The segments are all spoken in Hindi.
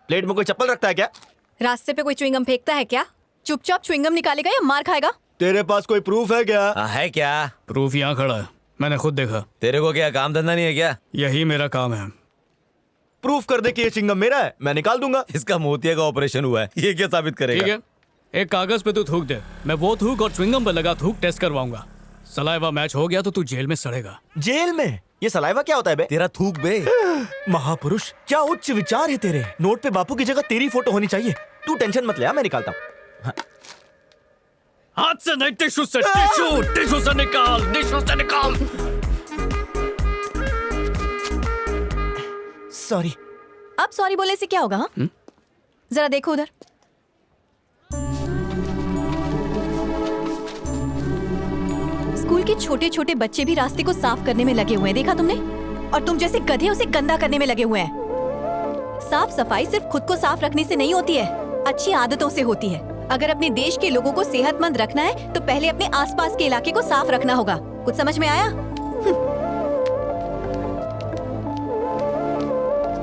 प्लेट में कोई चप्पल रखता है क्या? रास्ते पे कोई च्युइंगम फेंकता है क्या? चुपचाप च्युइंगम निकालेगा या मार खाएगा? तेरे पास कोई प्रूफ है क्या? है क्या? प्रूफ यहाँ खड़ा है, मैंने खुद देखा। तेरे को क्या काम धंधा नहीं है क्या? यही मेरा काम है। प्रूफ कर दे कि ये चिंगम मेरा है, मैं निकाल दूंगा। इसका मोतिया का ऑपरेशन हुआ है, ये क्या साबित करेगा? ठीक है, एक कागज पे तू थूक दे, मैं वो थूक और च्युइंगम पे लगा थूक टेस्ट करवाऊंगा। सलाइवा मैच हो गया तो तू जेल में सड़ेगा। जेल में? ये सलाइवा क्या होता है बे? तेरा थूक बे। महापुरुष, क्या उच्च विचार है तेरे। नोट पे बापू की जगह तेरी फोटो होनी चाहिए। तू टेंशन मत ले, मैं निकालता हूँ। हाथ से नहीं, टिश्यू से, टिश्यू से निकाल, टिश्यू से निकाल। सॉरी। अब सॉरी बोलने से क्या होगा? हाँ? जरा देखो उधर। स्कूल के छोटे छोटे बच्चे भी रास्ते को साफ करने में लगे हुए हैं, देखा तुमने? और तुम जैसे गधे उसे गंदा करने में लगे हुए हैं। साफ सफाई सिर्फ खुद को साफ रखने से नहीं होती है, अच्छी आदतों से होती है। अगर अपने देश के लोगों को सेहतमंद रखना है तो पहले अपने आसपास के इलाके को साफ रखना होगा। कुछ समझ में आया?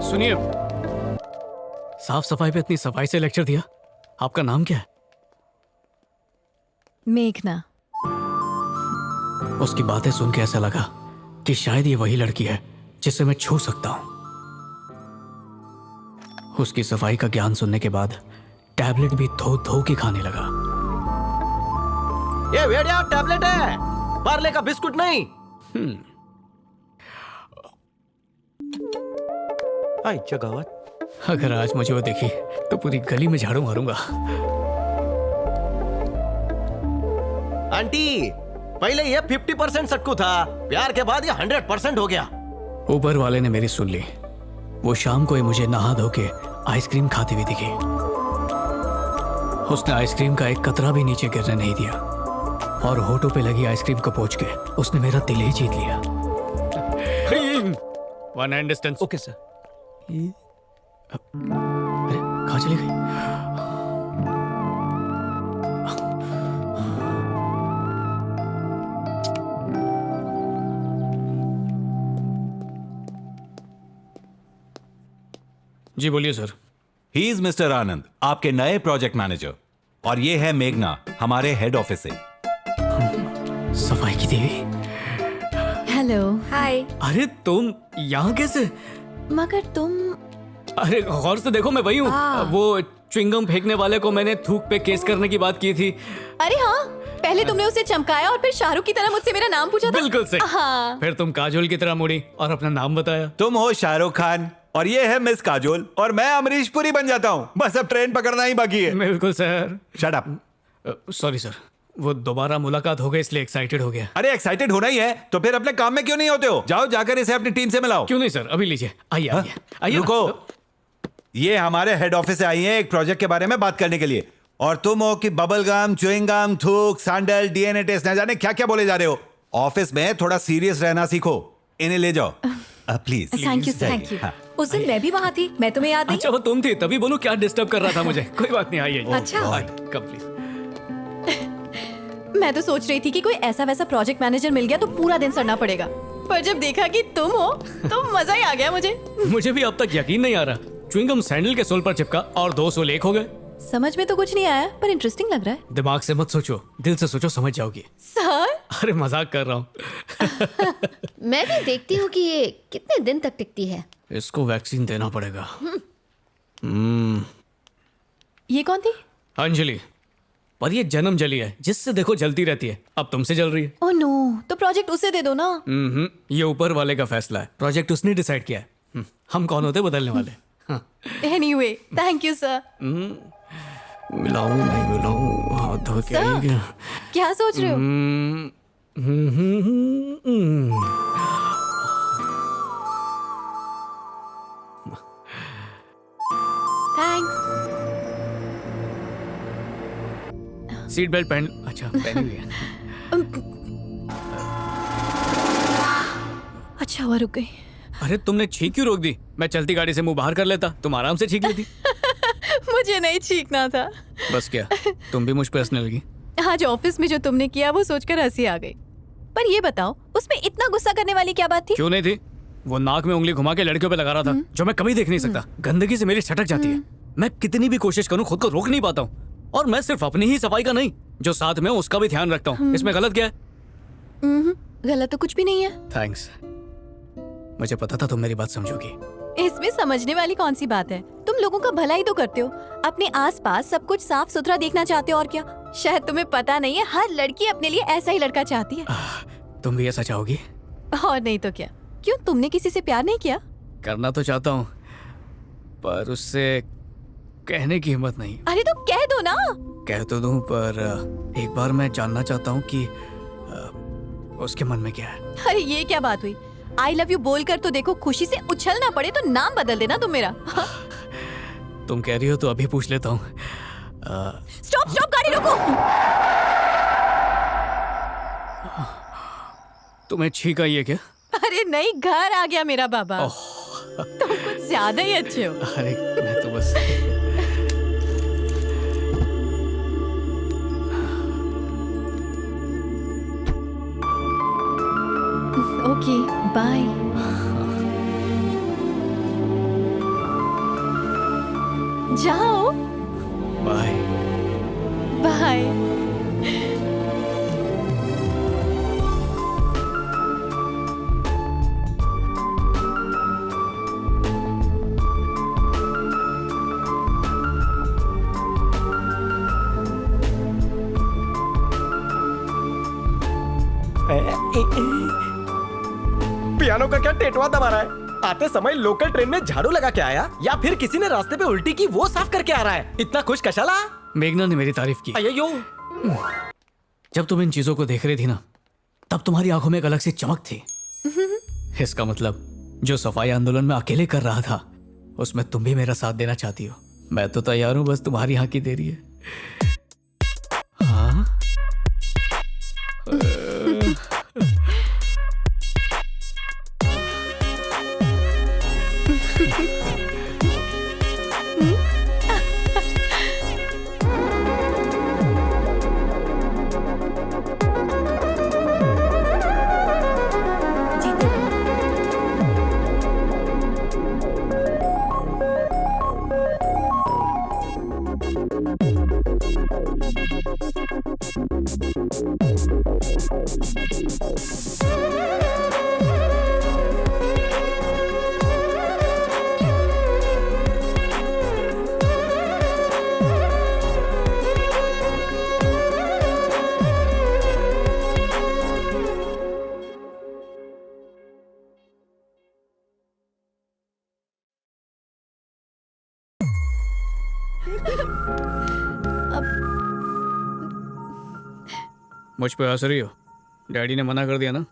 सुनिए, साफ सफाई पे इतनी सफाई से लेक्चर दिया। आपका नाम क्या है? मेघना। उसकी बातें सुन के ऐसा लगा कि शायद ये वही लड़की है जिसे मैं छू सकता हूं। उसकी सफाई का ज्ञान सुनने के बाद टैबलेट भी धो धो के खाने लगा। ये भेड़िया टैबलेट है, पार्ले का बिस्कुट नहीं। आई जगावत। अगर आज मुझे वो देखी तो पूरी गली में झाड़ू मारूंगा। आंटी, पहले ये 50% सट्टू था, प्यार के बाद ये 100% हो गया। ऊपर वाले ने मेरी सुन ली। वो शाम को ही मुझे नहा धो के आइसक्रीम खाती हुई दिखी। उसने आइसक्रीम का एक कतरा भी नीचे गिरने नहीं दिया और होठों पे लगी आइसक्रीम को पोंछ के उसने मेरा दिल ही जीत लिया। One hand distance. Okay sir. अरे कहाँ चली गई? जी बोलिए सर। ही इज मिस्टर आनंद, आपके नए प्रोजेक्ट मैनेजर, और ये है मेघना, हमारे हेड ऑफिस से। सफाई की देवी। हेलो। हाय। अरे तुम यहाँ कैसे? मगर तुम। अरे गौर से देखो, मैं वही हूँ। वो च्युइंगम फेंकने वाले को मैंने थूक पे केस करने की बात की थी। अरे हाँ, पहले तुमने उसे चमकाया और फिर शाहरुख की तरह मुझसे मेरा नाम पूछा था। बिल्कुल सही। हाँ। फिर तुम काजोल की तरह मुड़ी और अपना नाम बताया। तुम हो शाहरुख खान और ये है मिस काजोल, और मैं अमरीश पुरी बन जाता हूँ। बस अब ट्रेन पकड़ना ही बाकी है। बिल्कुल sir. Shut up. Sorry sir, वो दोबारा मुलाकात हो गई इसलिए एक्साइटेड हो गया। अरे एक्साइटेड होना ही है तो फिर अपने काम में क्यों नहीं होते हो? जाओ जाकर इसे अपनी टीम से मिलाओ। क्यों नहीं सर, अभी लीजिए। आइए आइए आइए। रुको, ये हमारे हेड ऑफिस से आई है एक प्रोजेक्ट के बारे में बात करने के लिए, और तुम हो कि बबल गम, च्युइंग गम, थूक, सैंडल, डीएनए टेस्ट, न जाने क्या क्या बोले जा रहे हो। ऑफिस में थोड़ा सीरियस रहना सीखो। इन्हें ले जाओ please. Thank you thank you. उस दिन मैं भी वहाँ थी, मैं तुम्हें याद नहीं? अच्छा वो तुम थी, तभी बोलो क्या डिस्टर्ब कर रहा था मुझे। कोई बात नहीं, आइए। अच्छा। Come please. मैं तो सोच रही थी कि कोई ऐसा वैसा प्रोजेक्ट मैनेजर मिल गया तो पूरा दिन सड़ना पड़ेगा, पर जब देखा कि तुम हो तो मजा ही आ गया मुझे। मुझे भी अब तक यकीन नहीं आ रहा। च्युइंगम सैंडल के सोल पर चिपका और 200 लेख हो गए। समझ में तो कुछ नहीं आया, पर इंटरेस्टिंग लग रहा है। दिमाग से मत सोचो, दिल से सोचो, समझ जाओगी। सर। अरे मजाक कर रहा हूँ। मैं भी देखती हूँ कि ये कितने दिन तक टिकती है। इसको वैक्सीन देना पड़ेगा। ये कौन थी? अंजलि। पर ये जन्म जली है, जिससे देखो जलती रहती है। अब तुमसे जल रही है। ओह नो, तो प्रोजेक्ट उसे दे दो ना। ये ऊपर वाले का फैसला है, प्रोजेक्ट उसने डिसाइड किया है। हम कौन होते बदलने वाले। Anyway, thank you sir. मिलाऊं नहीं मिलाऊं, हाथ धो के आएंगे। क्या सोच रहे हो? थैंक्स। सीट बेल्ट पहन। अच्छा पहनी हुई है। अच्छा हुआ रुक गई। अरे तुमने छींक क्यों रोक दी? मैं चलती गाड़ी से मुंह बाहर कर लेता, तुम आराम से छींक लेती। मुझे नहीं छींकना था। बस क्या, तुम भी मुझ पे हंसने लगी। आज ऑफिस में जो तुमने किया वो सोचकर हंसी आ गई। पर ये बताओ, उसमें इतना गुस्सा करने वाली क्या बात थी? क्यों नहीं थी? वो नाक में उंगली घुमा के लड़कियों पे लगा रहा था, जो मैं कभी देख नहीं सकता। गंदगी से मेरी छटक जाती है। मैं कितनी भी कोशिश करूं खुद को रोक नहीं पाता हूँ। और मैं सिर्फ अपनी ही सफाई का नहीं, जो साथ में उसका भी ध्यान रखता हूँ। इसमें गलत क्या है? गलत तो कुछ भी नहीं है। थैंक्स, मुझे पता था तुम मेरी बात समझोगी। इसमें समझने वाली कौन सी बात है? तुम लोगों का भला ही तो करते हो, अपने आसपास सब कुछ साफ सुथरा देखना चाहते हो, और क्या। शायद तुम्हें पता नहीं है, हर लड़की अपने लिए ऐसा ही लड़का चाहती है। तुम भी ऐसा चाहोगी? और नहीं तो क्या। क्यों, तुमने किसी से प्यार नहीं किया? करना तो चाहता हूँ, पर उससे कहने की हिम्मत नहीं। अरे तो कह दो ना। कह तो दूं, पर एक बार मैं जानना चाहता हूँ कि उसके मन में क्या है। अरे ये क्या बात हुई? आई लव यू बोलकर तो देखो, खुशी से उछल ना पड़े तो नाम बदल देना तुम मेरा। तुम कह रही हो तो अभी पूछ लेता हूँ। स्टॉप स्टॉप, गाड़ी रोको। तुम्हें छींक आई है क्या? अरे नहीं, घर आ गया मेरा बाबा। तुम कुछ ज्यादा ही अच्छे हो। अरे मैं तो बस ओके, बाय। जाओ। बाय। बाय। पियानो का क्या टेटवा दबा रहा है? आते समय लोकल ट्रेन में झाड़ू लगा के आया, या फिर किसी ने रास्ते पे उल्टी की वो साफ करके आ रहा है? इतना खुश कशाला? मेघना ने मेरी तारीफ की। अय्यो। जब तुम इन चीजों को देख रही थी ना, तब तुम्हारी आंखों में एक अलग सी चमक थी। इसका मतलब जो सफाई आंदोलन में अकेले कर रहा था, उसमें तुम भी मेरा साथ देना चाहती हो। मैं तो तैयार हूं, बस तुम्हारी हाँ की देरी है। हाँ? मुझ पे हंस रही हो? डैडी ने मना कर दिया ना?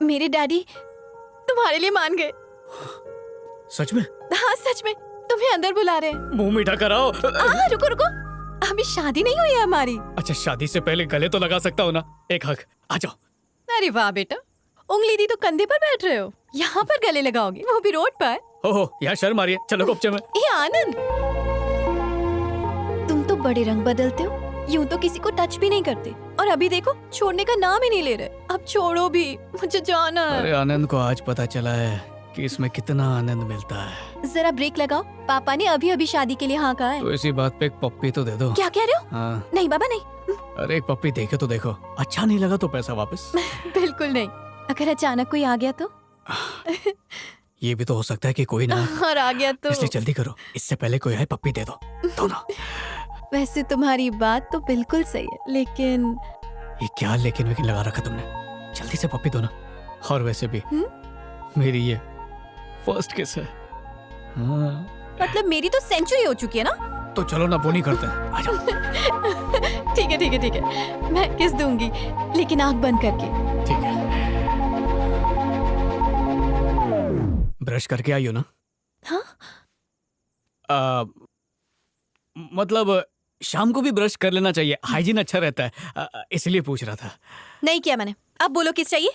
मेरे डैडी तुम्हारे लिए मान गए। सच में? हाँ सच में, तुम्हें अंदर बुला रहे हैं। मुंह मीठा कराओ। रुको रुको, अभी शादी नहीं हुई है हमारी। अच्छा, शादी से पहले गले तो लगा सकता हूँ ना? एक हक, आ जाओ। अरे वाह बेटा, उंगली दी तो कंधे पर बैठ रहे हो, यहाँ पर गले लगाओगे, वो भी रोड पर। हो यार, शर्म आ रही है। चलो गुपचे में। ये आनंद, तुम तो बड़े रंग बदलते हो, यूं तो किसी को टच भी नहीं करते, और अभी देखो छोड़ने का नाम ही नहीं ले रहे। अब छोड़ो भी, मुझे जाना है। अरे आनंद को आज पता चला है कि इसमें कितना आनंद मिलता है। जरा ब्रेक लगाओ, पापा ने अभी अभी शादी के लिए हाँ कहा है। तो इसी बात पे एक पप्पी तो दे दो। क्या कह रहे हो? हाँ। नहीं बाबा नहीं। अरे एक पप्पी देखे तो देखो, अच्छा नहीं लगा तो पैसा वापस। बिल्कुल नहीं, अगर अचानक कोई आ गया तो? ये भी तो हो सकता है कि कोई ना, और आ गया तो? इसलिए जल्दी करो, इससे पहले कोई आए पप्पी दे दो ना। वैसे तुम्हारी बात तो बिल्कुल सही है, लेकिन ये क्या लेकिन वेकिन लगा रखा तुमने? जल्दी से पप्पी दो ना। और वैसे भी मेरी ये फर्स्ट किस है। हाँ। मतलब मेरी तो सेंचुरी हो चुकी है ना? तो चलो ना, बोनी करते हैं, आ जाओ। ठीक है ठीक है ठीक है, मैं किस दूंगी, लेकिन आंख बंद करके। ठीक है। ब्रश करके आई हो ना? हाँ? मतलब शाम को भी ब्रश कर लेना चाहिए, हाइजीन अच्छा रहता है, इसलिए पूछ रहा था। नहीं किया मैंने। अब बोलो किस चाहिए?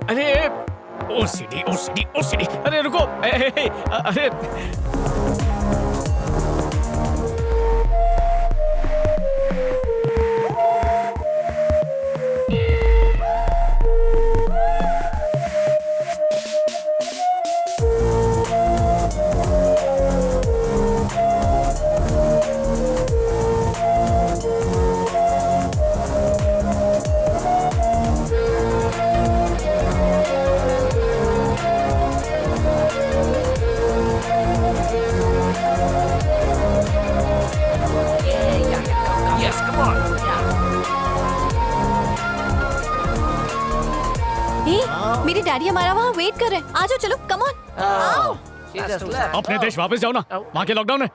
अरे ओसीडी ओसीडी ओसीडी, अरे रुको, अरे जाओ चलो, कम ऑन। आओ। अपने देश वापस जाओ ना, वहां के लॉकडाउन है।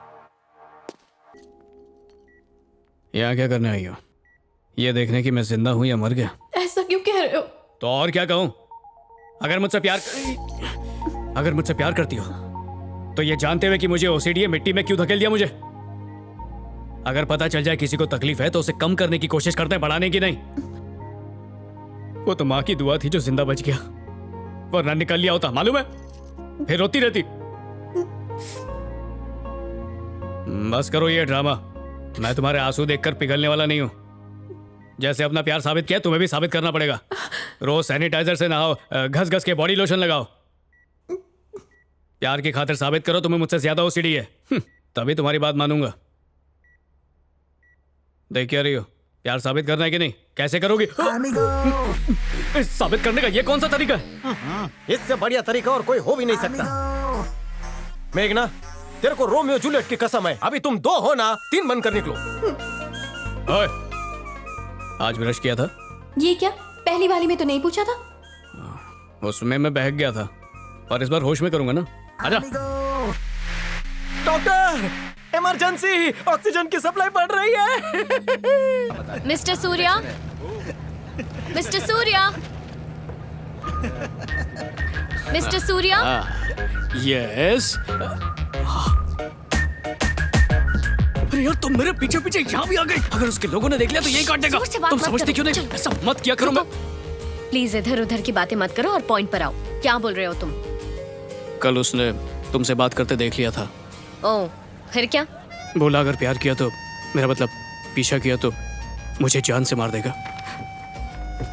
यहाँ क्या करने आई हो? ये देखने की मैं जिंदा हूं या मर गया? ऐसा क्यों कह रहे हो? तो और क्या कहूं? अगर मुझसे प्यार करती हो तो ये जानते हुए कि मुझे ओसीडी मिट्टी में क्यों धकेल दिया मुझे? अगर पता चल जाए किसी को तकलीफ है तो उसे कम करने की कोशिश करते हैं, बढ़ाने की नहीं। वो तो माँ की दुआ थी जो जिंदा बच गया, वरना निकल लिया होता, मालूम है? फिर रोती रहती। बस करो ये ड्रामा, मैं तुम्हारे आंसू देखकर पिघलने वाला नहीं हूं। जैसे अपना प्यार साबित किया, तुम्हें भी साबित करना पड़ेगा। रोज सैनिटाइजर से नहाओ, घस घस के बॉडी लोशन लगाओ। प्यार की खातिर साबित करो तुम्हें मुझसे ज्यादा ओसीडी है, तभी तुम्हारी बात मानूंगा। देख क्या रही हो? प्यार साबित करना है कि नहीं? कैसे करोगी? साबित करने का ये कौन सा तरीका है? इससे बढ़िया तरीका और कोई हो भी नहीं सकता। मेघना, तेरे को रोमियो जूलियट की कसम है, अभी तुम 2 हो ना 3 बनकर निकलो। ओए, आज ब्रश किया था? ये क्या, पहली वाली में तो नहीं पूछा था? उसमें मैं बहक गया था, पर इस बार होश में करूंगा ना। आजा। डॉक्टर, इमरजेंसी, ऑक्सीजन की सप्लाई बढ़ रही है। Mister Surya, mister Surya, mister Surya. Yes. अरे यार, तुम मेरे पीछे पीछे यहाँ भी आ गई। अगर उसके लोगों ने देख लिया तो यही काट देगा। जोर से बात तुम मत समझती करो। क्यों नहीं? चलो। ऐसा मत किया करो। मैं प्लीज इधर उधर की बातें मत करो और पॉइंट पर आओ। क्या बोल रहे हो तुम? कल उसने तुमसे बात करते देख लिया था। ओह, फिर क्या? बोला अगर प्यार किया तो, मेरा मतलब पीछा किया तो मुझे जान से मार देगा।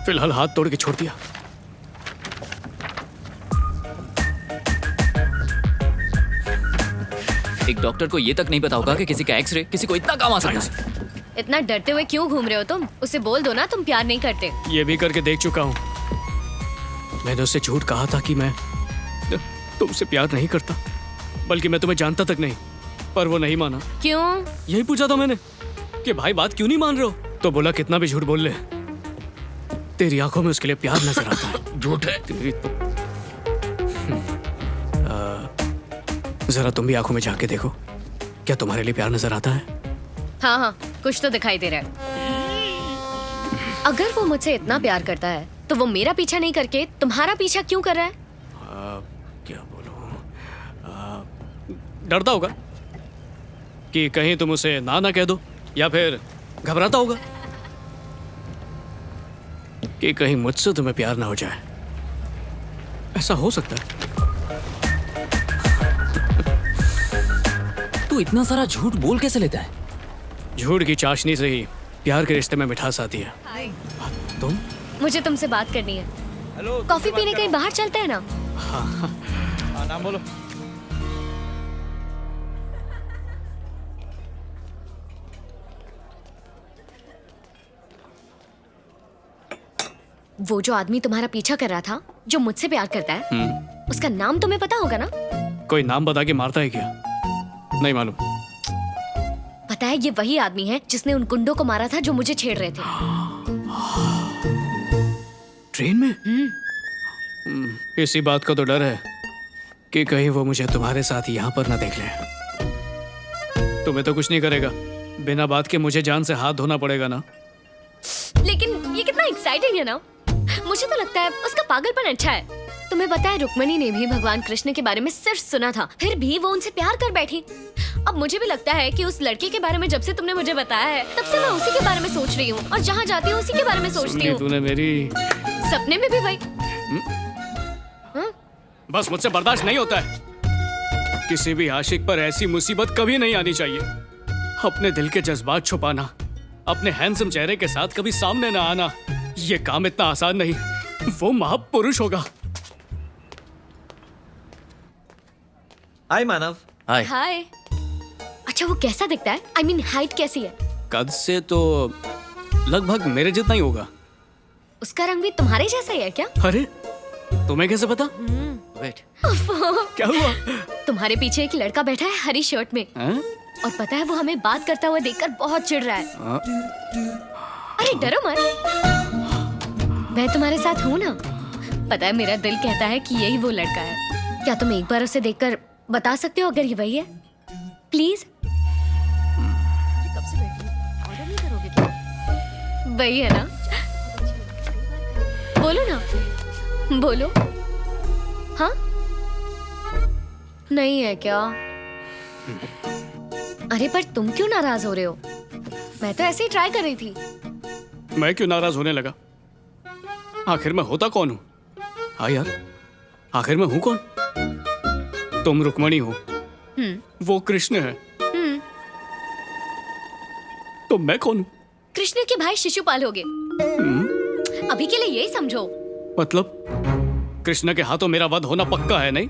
फिलहाल हाथ तोड़ के छोड़ दिया। एक डॉक्टर को ये तक नहीं पता होगा कि किसी का एक्सरे किसी को इतना काम आ सकता है। इतना डरते हुए क्यों घूम रहे हो तुम? उसे बोल दो ना तुम प्यार नहीं करते। ये भी करके देख चुका हूँ। मैंने उससे झूठ कहा था कि मैं तुमसे प्यार नहीं करता, बल्कि मैं तुम्हें जानता तक नहीं, पर वो नहीं माना। क्यों? यही पूछा था मैंने कि भाई बात क्यों नहीं मान रहे हो, तो बोला कितना भी झूठ बोल ले, तेरी आंखों में उसके लिए प्यार नजर आता है। झूठ है तेरी तो। जरा तुम भी आंखों में झांक के देखो, क्या तुम्हारे लिए प्यार नजर आता है? हाँ हाँ, कुछ तो दिखाई दे रहा है। अगर वो मुझसे इतना प्यार करता है तो वो मेरा पीछा नहीं करके तुम्हारा पीछा क्यों कर रहा है? क्या बोलूं? डरता होगा कि कहीं तुम उसे ना कह दो, या फिर घबराता होगा कि कहीं मुझसे तुम्हें प्यार ना हो जाए। ऐसा हो सकता है। तू इतना सारा झूठ बोल कैसे लेता है? झूठ की चाशनी से ही प्यार के रिश्ते में मिठास आती है। तुम? मुझे तुमसे बात करनी है। कॉफी पीने कहीं बाहर चलते हैं ना? नाम बोलो। वो जो आदमी तुम्हारा पीछा कर रहा था, जो मुझसे प्यार करता है, उसका नाम तुम्हें पता होगा ना? कोई नाम बता के मारता है क्या? नहीं मालूम। पता है, ये वही आदमी है जिसने उन गुंडों को मारा था जो मुझे छेड़ रहे थे। ट्रेन में? इसी बात का तो डर है कि कहीं वो मुझे तुम्हारे साथ यहाँ पर ना देख ले। तुम्हें तो कुछ नहीं करेगा, बिना बात के मुझे जान से हाथ धोना पड़ेगा ना। लेकिन ये कितना एक्साइटिंग है ना। मुझे तो लगता है उसका पागलपन अच्छा है। तुम्हें पता है, रुक्मणी ने भी भगवान कृष्ण के बारे में सिर्फ सुना था, फिर भी वो उनसे प्यार कर बैठी। अब मुझे भी लगता है कि उस लड़के के बारे में जब से तुमने मुझे बताया है, तब से मैं उसी के बारे में सोच रही हूँ, और जहाँ जाती हूँ उसी के बारे में सोचती हूँ। तूने मेरी सपने में भी भाई। बस मुझसे बर्दाश्त नहीं होता है। किसी भी आशिक पर ऐसी मुसीबत कभी नहीं आनी चाहिए। अपने दिल के जज्बात छुपाना, अपने हैंडसम चेहरे के साथ कभी सामने ना आना, ये काम इतना आसान नहीं। वो महापुरुष होगा। हाय मानव। हाय। हाय। अच्छा, वो कैसा दिखता है? I mean, हाइट कैसी है? कद से तो लगभग मेरे जितना ही होगा। उसका रंग भी तुम्हारे जैसा ही है क्या? अरे, तुम्हें कैसे पता? वेट। क्या हुआ? तुम्हारे पीछे एक लड़का बैठा है हरी शर्ट में, हैं? और पता है वो हमें बात करता हुआ देखकर बहुत चिढ़ रहा है। हाँ? अरे डरो मत, मैं तुम्हारे साथ हूँ ना। पता है मेरा दिल कहता है कि यही वो लड़का है। क्या तुम एक बार उसे देखकर बता सकते हो अगर ये वही है? प्लीज। कब से बैठी हो? ऑर्डर नहीं करोगे क्या? वही है ना? बोलो ना, बोलो। हाँ, नहीं है क्या? अरे पर तुम क्यों नाराज हो रहे हो? मैं तो ऐसे ही ट्राई कर रही थी। मैं क्यों नाराज होने लगा? आखिर मैं होता कौन हूँ? हाँ यार, आखिर मैं हूँ कौन? तुम रुक्मणी हो, वो कृष्ण है, तो मैं कौन हूँ? कृष्ण के भाई शिशुपाल होगे। अभी के लिए यही समझो। मतलब कृष्ण के हाथों मेरा वध होना पक्का है, नहीं?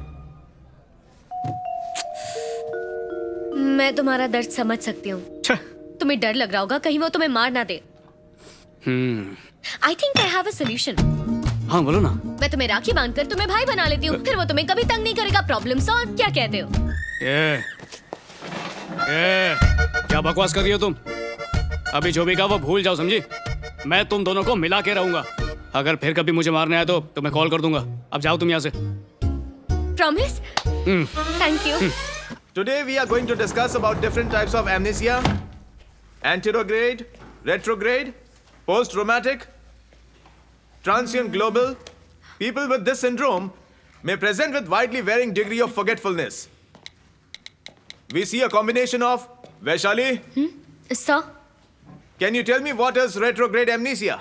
मैं तुम्हारा दर्द समझ सकती हूँ। छह। तुम्हें डर लग रहा होगा कहीं वो तुम्हें मार ना दे। I think I have a solution. हाँ बोलो ना। मैं तुम्हें राखी बांधकर तुम्हें भाई बना लेती हूँ, फिर वो तुम्हें कभी तंग नहीं करेगा। Problem solve. क्या कहते हो? क्या बकवास कर रही हो तुम? अभी जो भी कहा वो भूल जाओ, समझी? मैं तुम दोनों को मिला के रहूंगा। अगर फिर कभी मुझे मारने आए तो मैं कॉल कर दूंगा। अब जाओ तुम यहाँ से। Promise? Thank you. Today we are going to discuss about different types of amnesia: anterograde, retrograde, post-traumatic, transient global. People with this syndrome may present with widely varying degree of forgetfulness. We see a combination of Vaishali. Sir, Can you tell me what is retrograde amnesia?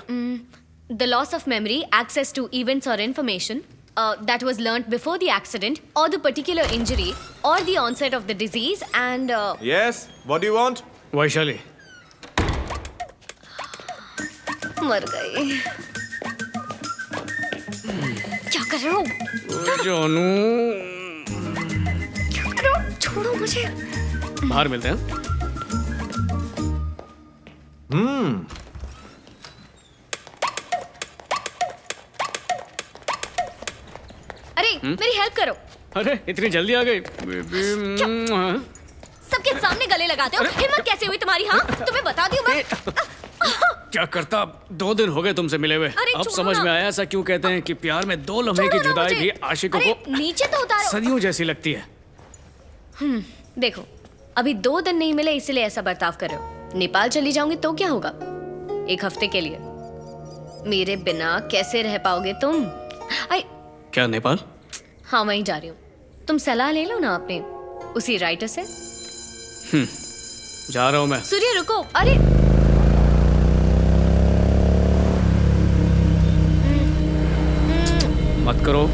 the loss of memory, access to events or information that was learnt before the accident or the particular injury or the onset of the disease and Yes. What do you want? Vaishali, मर गई। क्या कर रहे हो? जानू, क्या कर रहे हो? छोड़ो मुझे। बाहर मिलते हैं। अरे मेरी हेल्प करो। अरे इतनी जल्दी आ गई? सबके सामने गले लगाते हो। हिम्मत कैसे हुई तुम्हारी? हाँ, तुम्हें बता दी मैं। क्या करता? 2 दिन हो गए तुमसे मिले हुए। अरे अब छोड़ो समझ ना। में आया ऐसा क्यों कहते हैं कि प्यार में 2 लम्हे की छोड़ो ना जुदाई मुझे। भी आशिकों अरे, को नीचे तो उतारो। सदियों जैसी लगती है। देखो, अभी 2 दिन नहीं मिले इसलिए ऐसा बर्ताव कर रहे हो। नेपाल चली जाऊंगी तो क्या होगा? 1 हफ्ते के लिए। मेरे बिना कैसे रह पाओगे तुम? क्या नेपाल? हाँ, वहीं जा रही हूँ। तुम सलाह ले लो ना अपने उसी राइटर से। जा रहा हूँ मैं। सूर्य रुको। अरे मत करो।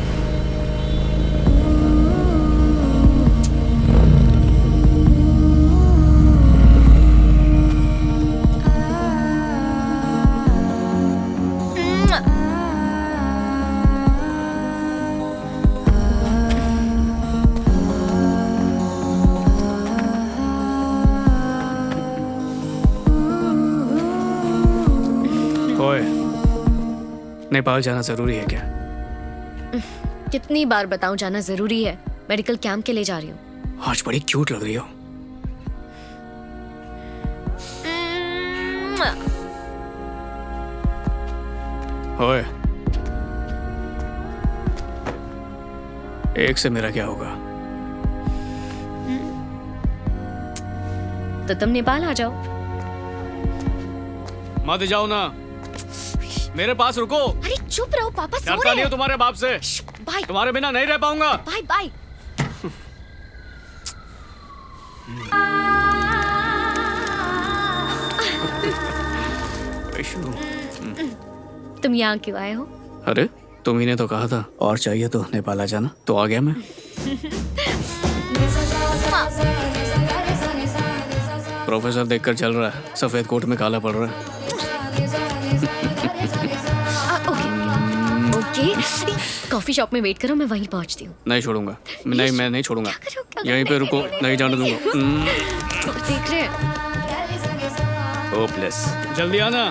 ओए, नेपाल जाना जरूरी है क्या? कितनी बार बताऊं जाना जरूरी है। मेडिकल कैंप के लिए जा रही हूँ। आज बड़ी क्यूट लग रही हो। ओए, एक से मेरा क्या होगा? तो तुम नेपाल आ जाओ। मत जाओ ना, मेरे पास रुको। अरे चुप रहो, पापा सो डरता रहे नहीं हो हैं। तुम्हारे बाप से। बाय तुम्हारे बिना नहीं रह पाऊंगा। Bye bye. तुम यहाँ क्यों आए हो? अरे तुम ही ने तो कहा था और चाहिए तो नेपाल आ जाना, तो आ गया मैं। प्रोफेसर देखकर चल रहा है, सफेद कोट में काला पड़ रहा है। ओके कॉफी शॉप में वेट करो, मैं वहीं पहुंचती हूँ। नहीं छोड़ूंगा, नहीं मैं नहीं छोड़ूंगा। क्या करो, क्या यहीं पे करो? रुको, नहीं जाने दूंगा। देख रहे हैं। होपलेस। जल्दी आना।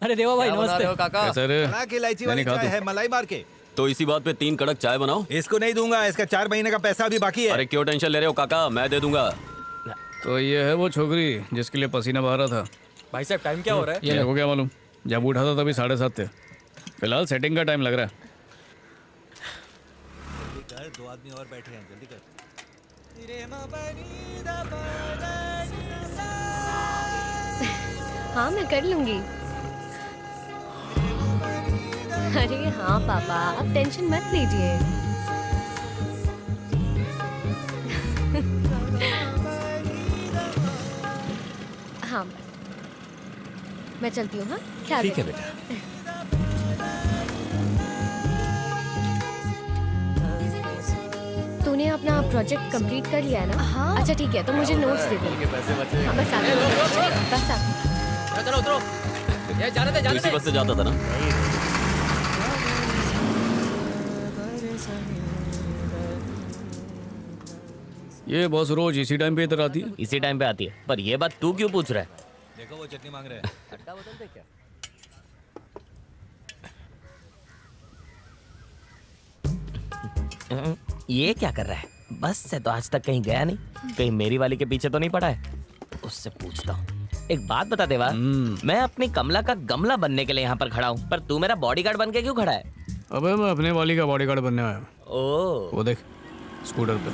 अरे देवा भाई नमस्ते। काका सर बना के इलायची वाली चाय है, मलाई मार के। तो इसी बात पे 3 कड़क चाय बनाओ। इसको नहीं दूंगा, इसका 4 महीने का पैसा अभी बाकी है। अरे क्यों टेंशन ले रहे हो काका, मैं दे दूंगा। तो ये है वो छोकरी जिसके लिए पसीना बहा रहा था। भाई साहब टाइम क्या हो रहा है? ये देखो क्या मालूम, जब उठा था तभी 7:30 थे। फिलहाल सेटिंग का टाइम लग रहा है। कर, 2 आदमी और बैठे हैं, जल्दी कर। हाँ मैं कर लूंगी। अरे हाँ पापा, आप टेंशन मत लीजिए। हाँ मैं चलती हूँ। हाँ ख्याल ठीक है रखिए। बेटा। तूने अपना प्रोजेक्ट कंप्लीट कर लिया है ना? हाँ। अच्छा ठीक है, तो मुझे नोट्स दे दे। हाँ, बस आ गई। बस आ गई। चलो उतरो। ये जाने दे तू जाने इसी दे। बस से जाता था ना? ये बॉस रोज इसी टाइम पे इधर आती है। इसी टाइम पे आती है, पर ये बात तू क्यों पूछ रहा है? देखो वो चटनी मांग रहे हैं। ये क्या कर रहा है? बस से तो आज तक कहीं गया नहीं, कहीं मेरी वाली के पीछे तो नहीं पड़ा है? उससे पूछता हूँ। एक बात बता देवा, मैं अपनी कमला का गमला बनने के लिए यहाँ पर खड़ा हूँ, पर तू मेरा बॉडीगार्ड बन के क्यों खड़ा है? अबे मैं अपने वाली का बॉडीगार्ड बनने आया हूँ। ओ वो देख स्कूटर पे।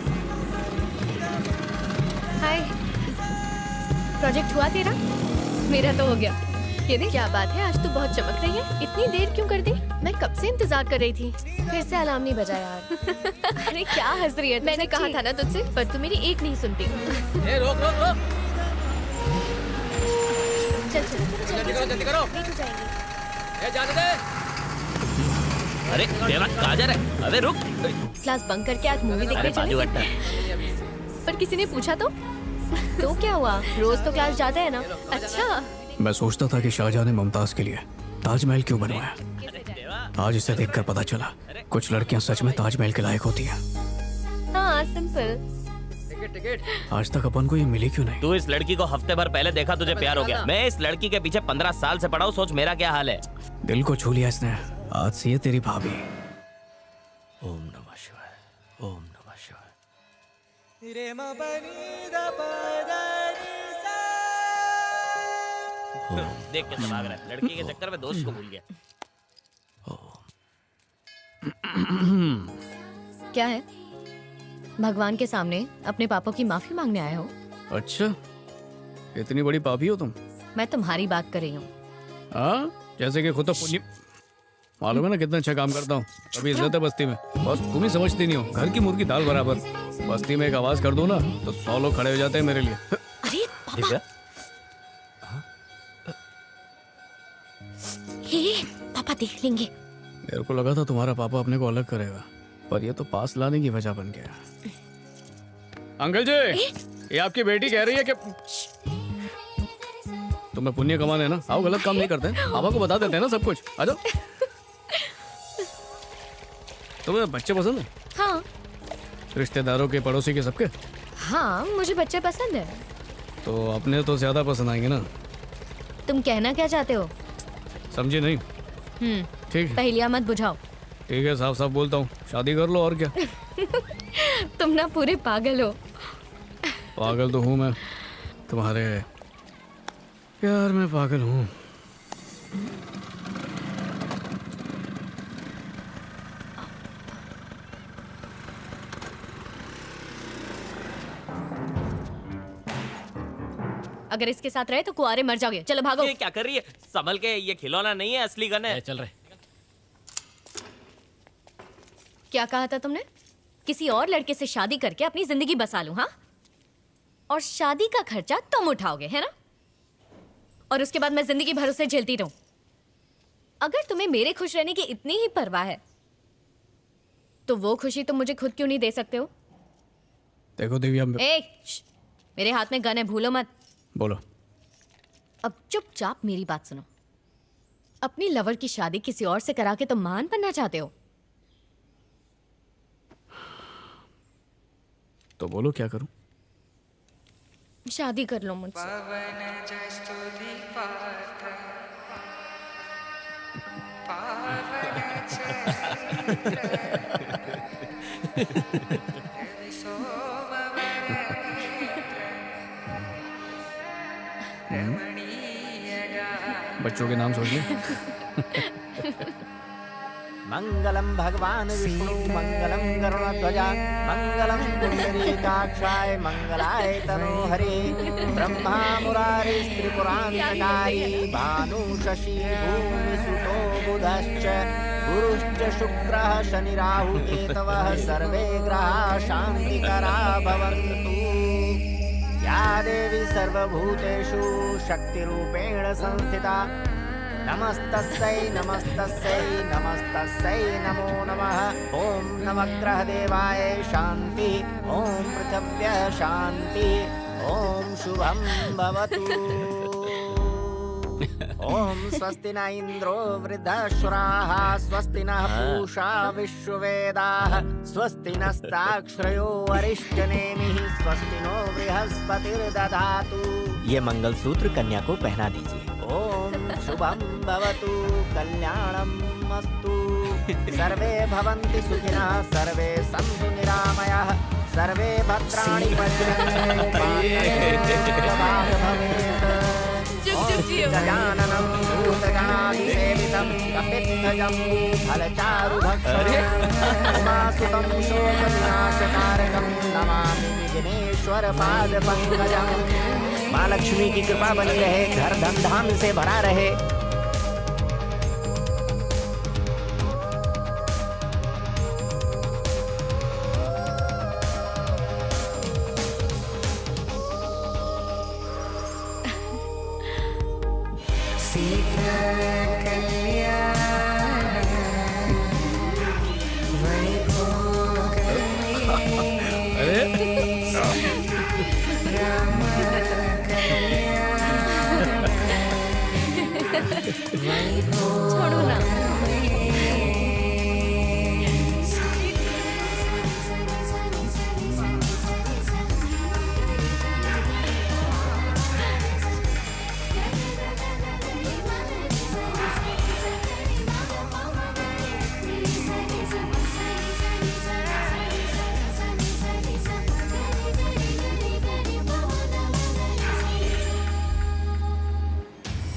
हाय। प्रोजेक्ट हुआ तेरा? मेरा तो हो गया। ये देख, क्या बात है, आज तू बहुत चमक रही है। इतनी देर क्यों कर दी? मैं कब से इंतजार कर रही थी। फिर से अलार्म नहीं बजा यार। अरे क्या हंस रही है? मैंने कहा था ना तुझसे, पर तू मेरी एक नहीं सुनती। ए रोक रोक रोक। चल चल जल्दी करो जल्दी करो। नहीं तो जाएंगे। ए जाने दे। अरे देवा कहाँ जा रहा है? अबे रुक। क्लास बंक करके आज मूवी देखने अरे बाजू चलेंगे। हट। पर किसी ने पूछा तो क्या हुआ? रोज तो क्लास जाता है ना? अच्छा। मैं सोचता था कि शाहजहां ने मुमताज के लिए ताजमहल क्यों बनवाया। आज इसे देखकर पता चला कुछ लड़कियां सच में ताजमहल के लायक होती हैं। हाँ सिंपल। Ticket ticket. आज तक अपन को ये मिली क्यों नहीं? तू इस लड़की को हफ्ते भर पहले देखा, तुझे प्यार हो गया। मैं इस लड़की के पीछे 15 साल से पड़ा हूँ, सोच मेरा क्या हाल है। दिल को छू लिया इसने। आज से ये तेरी भाभी। ओम नमः शिवाय, ओम नमः शिवाय। देख के भाग रहा है, लड़की के चक्कर में दोस्त को भूल गया। क्या है? भगवान के सामने अपने पापों की माफी मांगने आए हो? अच्छा, इतनी बड़ी पापी हो तुम? मैं तुम्हारी बात कर रही हूँ। हाँ, जैसे कि खुद तो पुण्य। मालूम है ना कितना अच्छा काम करता हूँ। अभी इज्जत है बस्ती में, बस तुम ही समझती नहीं हो। घर की मुर्गी दाल बराबर। बस्ती में एक आवाज कर दो ना तो 100 लोग खड़े हो जाते हैं मेरे लिए। अरे पापा। हे, पापा देख लेंगे। मेरे को लगा था तुम्हारा पापा अपने को अलग करेगा, पर ये तो पास लाने की वजह बन गया। अंकल जी, ये आपकी बेटी कह रही है कि तुम्हें पुण्य कमाने ना। आओ, गलत काम नहीं करते, पापा को बता देते हैं ना सब कुछ। आ जाओ। तुम्हें बच्चे पसंद है? हाँ। रिश्तेदारों के, पड़ोसी के, सबके? हाँ मुझे बच्चे पसंद है। तो अपने तो ज्यादा पसंद आएंगे ना। तुम कहना क्या चाहते हो? समझे नहीं? ठीक है, पहेलियां मत बुझाओ। ठीक है, साफ साफ बोलता हूँ, शादी कर लो और क्या। तुम ना पूरे पागल हो। पागल तो हूँ मैं, तुम्हारे प्यार में पागल हूँ। अगर इसके साथ रहे तो कुआरे मर जाओगे। चलो भागो। ये क्या कर रही है? संभल के, ये खिलौना नहीं है, असली गन है। चल रहे। क्या कहा था तुमने? किसी और लड़के से शादी करके अपनी जिंदगी बसा लूं, हाँ? और शादी का खर्चा तुम उठाओगे, है ना? और उसके बाद मैं जिंदगी भर उसे झेलती रहूं। अगर तुम्हें मेरे खुश रहने की इतनी ही परवाह है तो वो खुशी तुम मुझे खुद क्यों नहीं दे सकते हो? देखो दिव्या, मेरे हाथ में गन है, भूलो मत। बोलो। अब चुपचाप मेरी बात सुनो। अपनी लवर की शादी किसी और से करा के तुम महान बनना चाहते हो? तो बोलो क्या करूं? शादी कर लो मुझसे। बच्चों के नाम सोच ले। मंगलम भगवान विष्णु मंगलम गरुड़ध्वजा मंगलम पुंडरीकाक्षाय मंगलाय तनोहरे ब्रह्मा मुरारी त्रिपुरान्तकारी भानु शशि भूमि सुतो बुधश्च गुरुश्च शुक्रः शनि राहु केतवः सर्वे ग्रहाः शान्तिकरा भवन्तु। या देवी सर्वभूतेषु शक्तिरूपेण संस्थिता नमस्तस्यै नमस्तस्यै नमस्तस्यै नमो नमः। ॐ नवग्रह देवाय शान्ति ॐ पृथिव्यः शान्ति ॐ शुभं भवतु। ॐ स्वस्ति न इन्द्रो वृद्धश्राः स्वस्ति नः पूषा विश्ववेदाः स्वस्ति नस्ताक्षरयो वरिष्ठनेमिः स्वस्ति नो बृहस्पतिर्दधातु। ये मंगलसूत्र कन्या को पहना दीजिए। ओम शुभम भवतु कल्याणम अस्तु सर्वे भवन्ति सुखिनः सर्वे सन्तु निरामयाः सर्वे भद्राणि पश्यन्तु मा भवेत्। गजाननं भूतगणाधिसेवितं कपित्थजम्बूफलचारुभक्षणं उमासुतं शोकविनाशकारकं नमामि विघ्नेश्वरपादपङ्कजम्। माँ लक्ष्मी की कृपा बनी रहे, घर धन धाम से भरा रहे। छोड़ो ना।